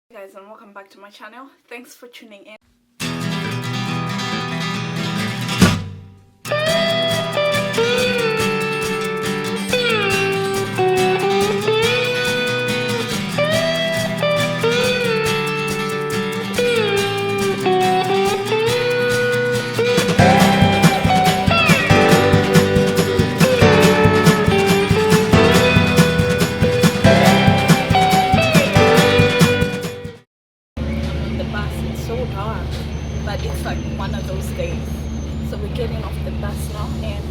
Hey guys, and welcome back to my channel. Thanks for tuning in. The bus, it's so dark, but it's like one of those days. So we're getting off the bus now, and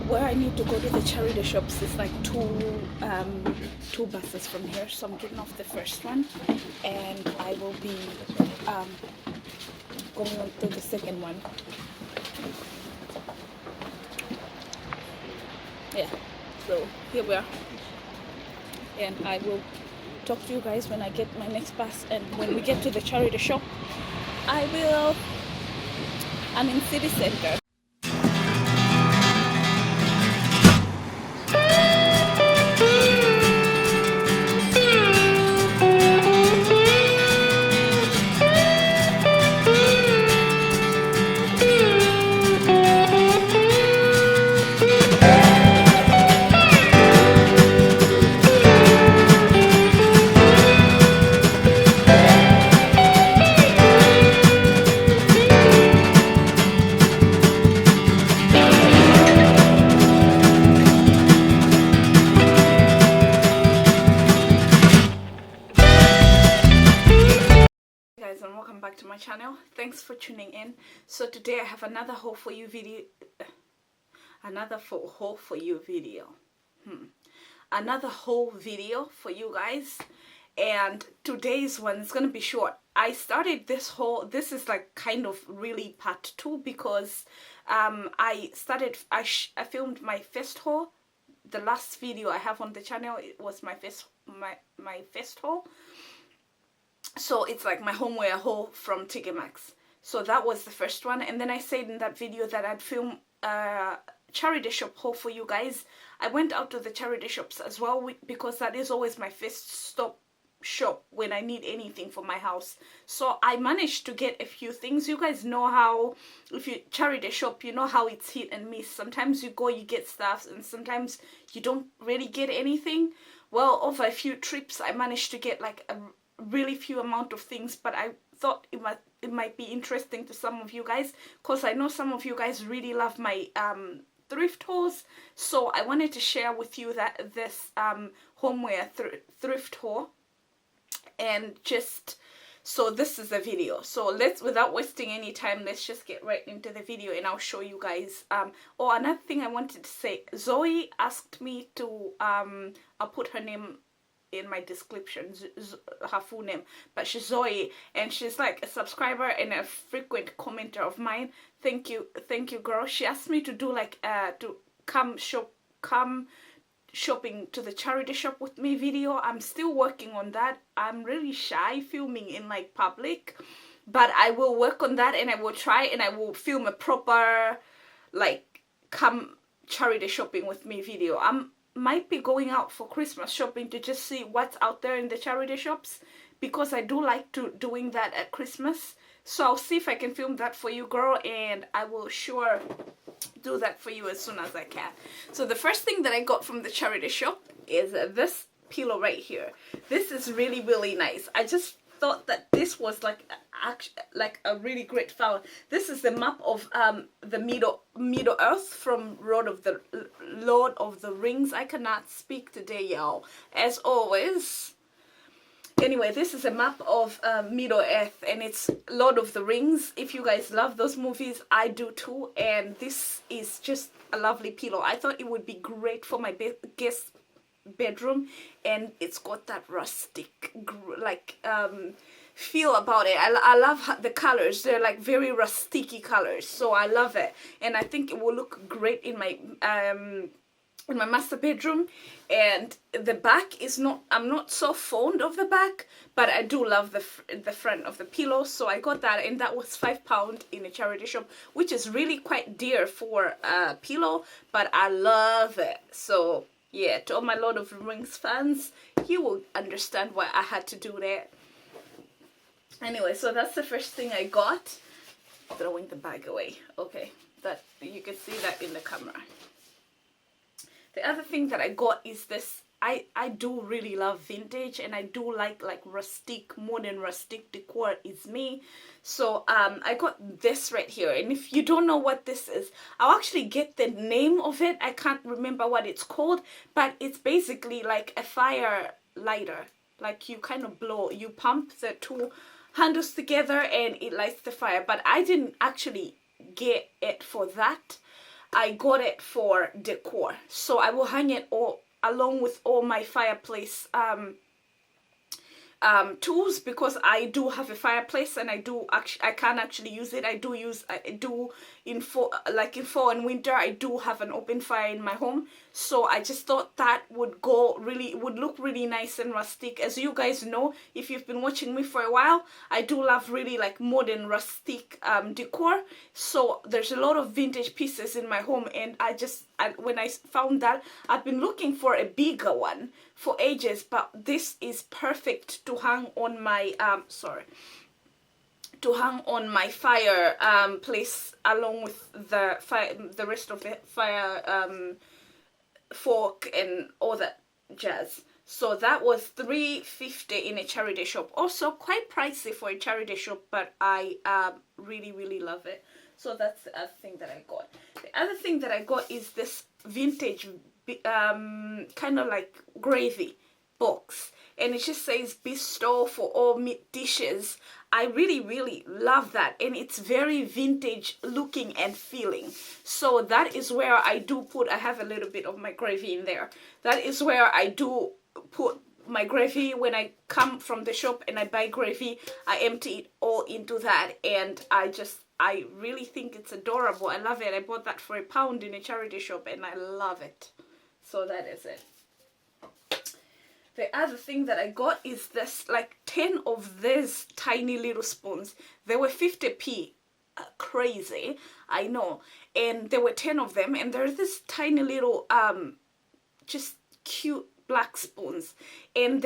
where I need to go to the charity shops is like two buses from here. So I'm getting off the first one, and I will be going on to the second one. Yeah, so here we are, and I will talk to you guys when I get my next bus, and when we get to the charity shop I'm in city center. And welcome back to my channel. Thanks for tuning in. So today I have another haul for you video another haul for you video for you guys, and today's one is gonna be short. I started this haul, this is like kind of really part 2, because I filmed my first haul. The last video I have on the channel, it was my first haul. So it's like my homeware haul from TK Maxx. So that was the first one, and then I said in that video that I'd film a charity shop haul for you guys. I went out to the charity shops as well, because that is always my first stop shop when I need anything for my house. So I managed to get a few things. You guys know how, if you charity shop, you know how it's hit and miss. Sometimes you go, you get stuff, and sometimes you don't really get anything. Well, over a few trips I managed to get like a really few amount of things, but I thought it might be interesting to some of you guys, because I know some of you guys really love my thrift hauls. So I wanted to share with you that this homeware thrift haul, and just so this is the video. So let's, without wasting any time, let's just get right into the video, and I'll show you guys. Oh, another thing I wanted to say, Zoe asked me to I'll put her name in my description, her full name, but she's Zoe, and she's like a subscriber and a frequent commenter of mine. Thank you girl. She asked me to do like to come shopping to the charity shop with me video. I'm still working on that. I'm really shy filming in like public, but I will work on that, and I will try, and I will film a proper like come charity shopping with me video. Might be going out for Christmas shopping to just see what's out there in the charity shops, because I do like doing that at Christmas. So I'll see if I can film that for you girl, and I will sure do that for you as soon as I can. So the first thing that I got from the charity shop is this pillow right here. This is really nice. I just thought that this was like a really great found. This is the map of the Middle Earth from Lord of the Rings. I cannot speak today, y'all, as always. Anyway, this is a map of Middle Earth, and it's Lord of the Rings. If you guys love those movies, I do too, and this is just a lovely pillow. I thought it would be great for my guest bedroom, and it's got that rustic like feel about it. I love the colors. They're like very rusticy colors, so I love it, and I think it will look great in my in my master bedroom, and the back is not, I'm not so fond of the back, but I do love the front of the pillow. So I got that, and that was £5 in a charity shop, which is really quite dear for a pillow, but I love it. So yeah, to all my Lord of the Rings fans, you will understand why I had to do that. Anyway, so that's the first thing I got. Throwing the bag away. Okay, that you can see that in the camera. The other thing that I got is this. I do really love vintage, and I do like rustic, modern rustic decor is me. So I got this right here, and if you don't know what this is, I'll actually get the name of it. I can't remember what it's called, but it's basically like a fire lighter. Like you kind of blow, you pump the two handles together and it lights the fire. But I didn't actually get it for that. I got it for decor, so I will hang it all along with all my fireplace tools, because I do have a fireplace and I can actually use it. I do in fall and winter, I do have an open fire in my home. So I just thought that would look really nice and rustic. As you guys know, if you've been watching me for a while, I do love really like modern rustic decor. So there's a lot of vintage pieces in my home, and when I found that, I've been looking for a bigger one for ages, but this is perfect to hang on my fire place, along with the rest of the fire fork and all that jazz. So that was $3.50 in a charity shop. Also quite pricey for a charity shop, but I really love it. So that's the other thing that I got. The other thing that I got is this vintage kind of like gravy box, and it just says bestow for all meat dishes. I really love that, and it's very vintage looking and feeling. So that is where I have a little bit of my gravy in there. That is where I do put my gravy. When I come from the shop and I buy gravy, I empty it all into that, and I really think it's adorable. I love it. I bought that for £1 in a charity shop, and I love it. So that is it. The other thing that I got is this, like 10 of these tiny little spoons. They were 50p. Crazy, I know. And there were 10 of them, and they're this tiny little just cute black spoons. And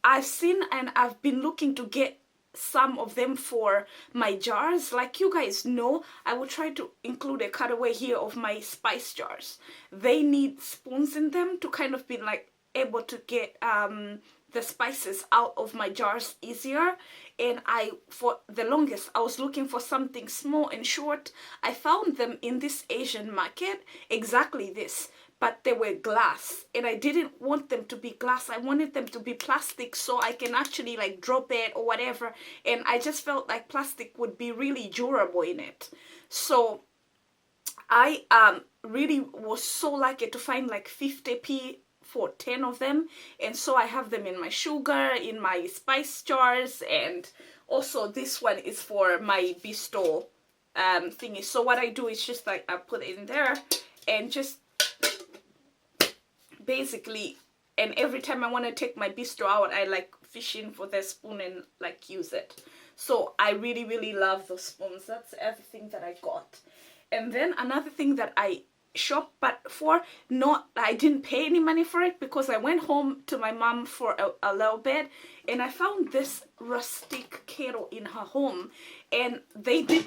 I've seen and I've been looking to get some of them for my jars. Like you guys know, I will try to include a cutaway here of my spice jars. They need spoons in them to kind of be like able to get the spices out of my jars easier. And for the longest, I was looking for something small and short. I found them in this Asian market, exactly this, but they were glass, and I didn't want them to be glass. I wanted them to be plastic, so I can actually like drop it or whatever, and I just felt like plastic would be really durable in it. So I really was so lucky to find like 50p for 10 of them, and so I have them in my sugar, in my spice jars, and also this one is for my bestow thingy. So what I do is just like I put it in there and just basically, and every time I want to take my bestow out, I like fish in for the spoon and like use it. So I really love those spoons. That's everything that I got. And then another thing that I shop, but I didn't pay any money for it, because I went home to my mom for a little bit, and I found this rustic kettle in her home, and they did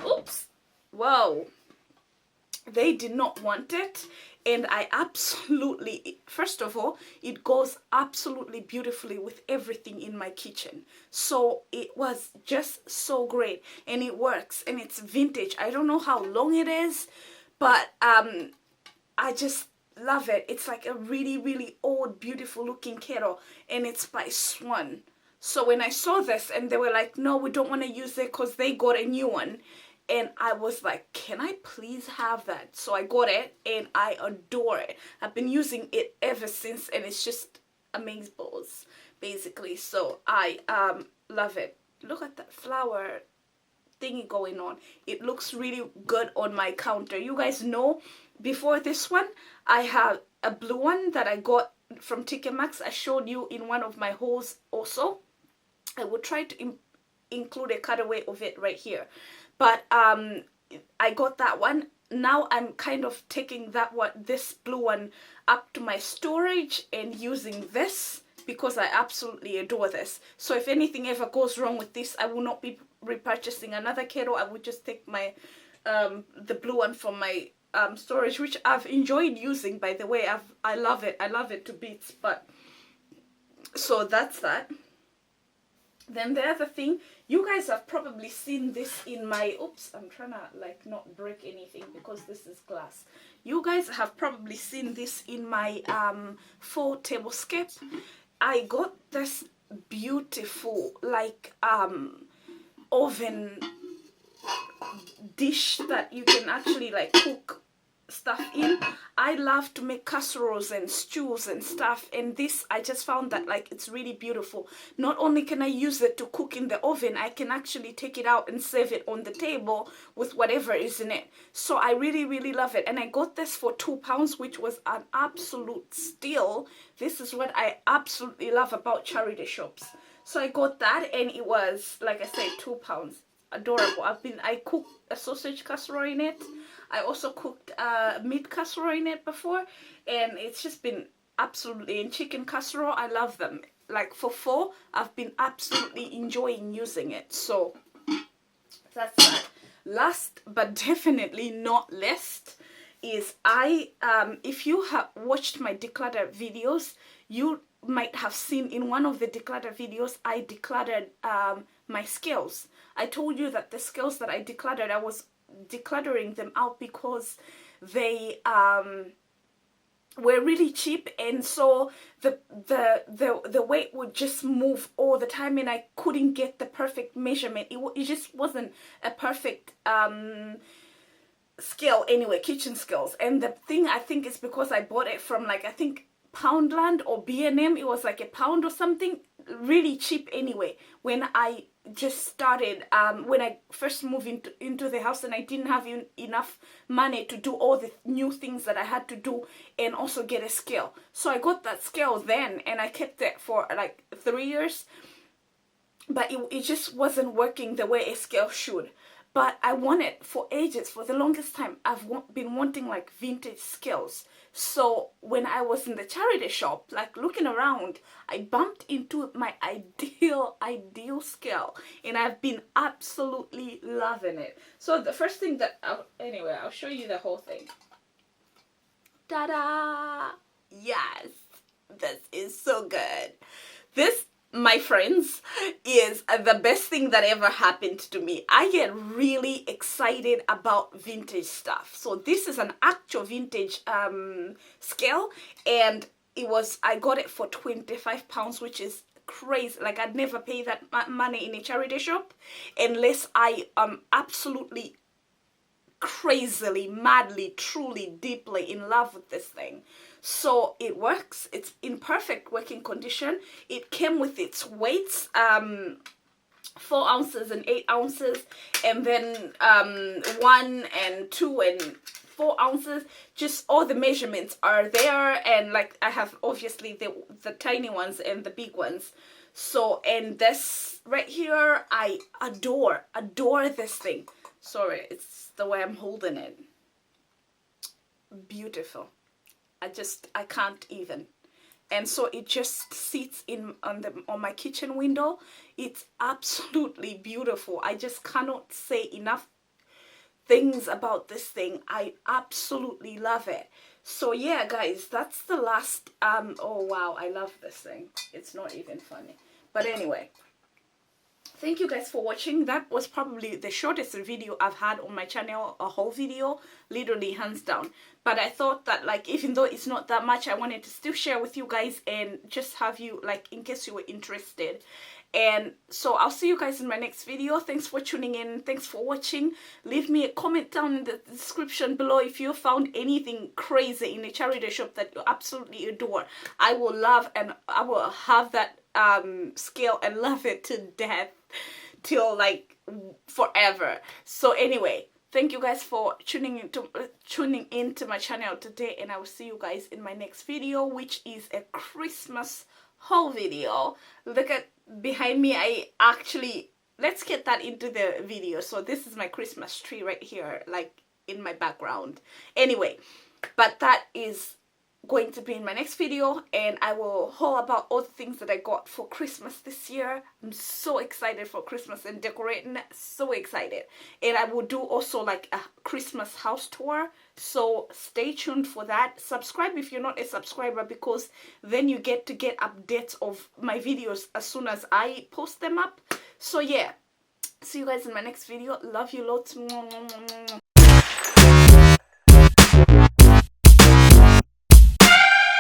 not want it. And I absolutely, first of all, it goes absolutely beautifully with everything in my kitchen. So it was just so great, and it works, and it's vintage. I don't know how long it is, but I just love it. It's like a really old, beautiful looking kettle, and it's by Swan. So when I saw this, and they were like, no, we don't want to use it because they got a new one. And I was like, can I please have that? So I got it, and I adore it. I've been using it ever since, and it's just amazing balls, basically. So I love it. Look at that flower thingy going on. It looks really good on my counter. You guys know, before this one, I have a blue one that I got from TK Maxx. I showed you in one of my hauls also. I will try to include a cutaway of it right here. But I got that one. Now I'm kind of taking this blue one up to my storage and using this because I absolutely adore this. So if anything ever goes wrong with this, I will not be repurchasing another kettle. I would just take my the blue one from my storage, which I've enjoyed using, by the way. I love it to bits. But so that's that. Then the other thing, you guys have probably seen this in my, oops, I'm trying to like not break anything because this is glass. You guys have probably seen this in my fall tablescape. I got this beautiful like oven dish that you can actually like cook stuff in. I love to make casseroles and stews and stuff, and this, I just found that like it's really beautiful. Not only can I use it to cook in the oven, I can actually take it out and serve it on the table with whatever is in it. So I really love it, and I got this for £2, which was an absolute steal. This is what I absolutely love about charity shops. So I got that, and it was, like I said, £2. Adorable. I cooked a sausage casserole in it. I also cooked meat casserole in it before, and it's just been absolutely, and chicken casserole, I love them. Like for fall, I've been absolutely enjoying using it. So that's that. Last but definitely not least is if you have watched my declutter videos, you might have seen in one of the declutter videos I decluttered my scales. I told you that the scales that I decluttered, I was decluttering them out because they were really cheap, and so the weight would just move all the time, and I couldn't get the perfect measurement. It just wasn't a perfect scale anyway, kitchen scales. And the thing, I think, is because I bought it from like, I think Poundland or B&M. It was like £1 or something, really cheap anyway. When I just started, when I first moved into the house, and I didn't have enough money to do all the new things that I had to do and also get a scale. So I got that scale then, and I kept it for like 3 years, but it just wasn't working the way a scale should. But I wanted for ages, for the longest time, I've been wanting like vintage scales. So when I was in the charity shop, like looking around, I bumped into my ideal scale, and I've been absolutely loving it. So the first thing that, anyway, I'll show you the whole thing. Ta-da! Yes, this is so good. This, my friends, is the best thing that ever happened to me. I get really excited about vintage stuff. So this is an actual vintage scale, and I got it for £25, which is crazy. Like, I'd never pay that money in a charity shop unless I am absolutely crazily, madly, truly, deeply in love with this thing. So it works. It's in perfect working condition. It came with its weights, 4 ounces and 8 ounces, and then 1 and 2 and 4 ounces. Just all the measurements are there, and like I have obviously the tiny ones and the big ones. So, and this right here, I adore this thing. Sorry, it's the way I'm holding it. Beautiful. I can't even. And so it just sits on my kitchen window. It's absolutely beautiful. I just cannot say enough things about this thing. I absolutely love it. So yeah, guys, that's the last oh wow, I love this thing. It's not even funny. But anyway, thank you guys for watching. That was probably the shortest video I've had on my channel, a whole video, literally hands down. But I thought that, like, even though it's not that much, I wanted to still share with you guys and just have you, like, in case you were interested. And so I'll see you guys in my next video. Thanks for tuning in. Thanks for watching. Leave me a comment down in the description below if you found anything crazy in a charity shop that you absolutely adore. I will love, and I will have that scale and love it to death till like forever. So anyway, thank you guys for tuning into my channel today, and I will see you guys in my next video, which is a Christmas haul video. Look at behind me. Let's get that into the video. So this is my Christmas tree right here, like in my background. Anyway, but that is going to be in my next video, and I will haul about all the things that I got for Christmas this year. I'm so excited for Christmas and decorating, so excited. And I will do also like a Christmas house tour, so stay tuned for that. Subscribe if you're not a subscriber, because then you get updates of my videos as soon as I post them up. So yeah, see you guys in my next video. Love you lots.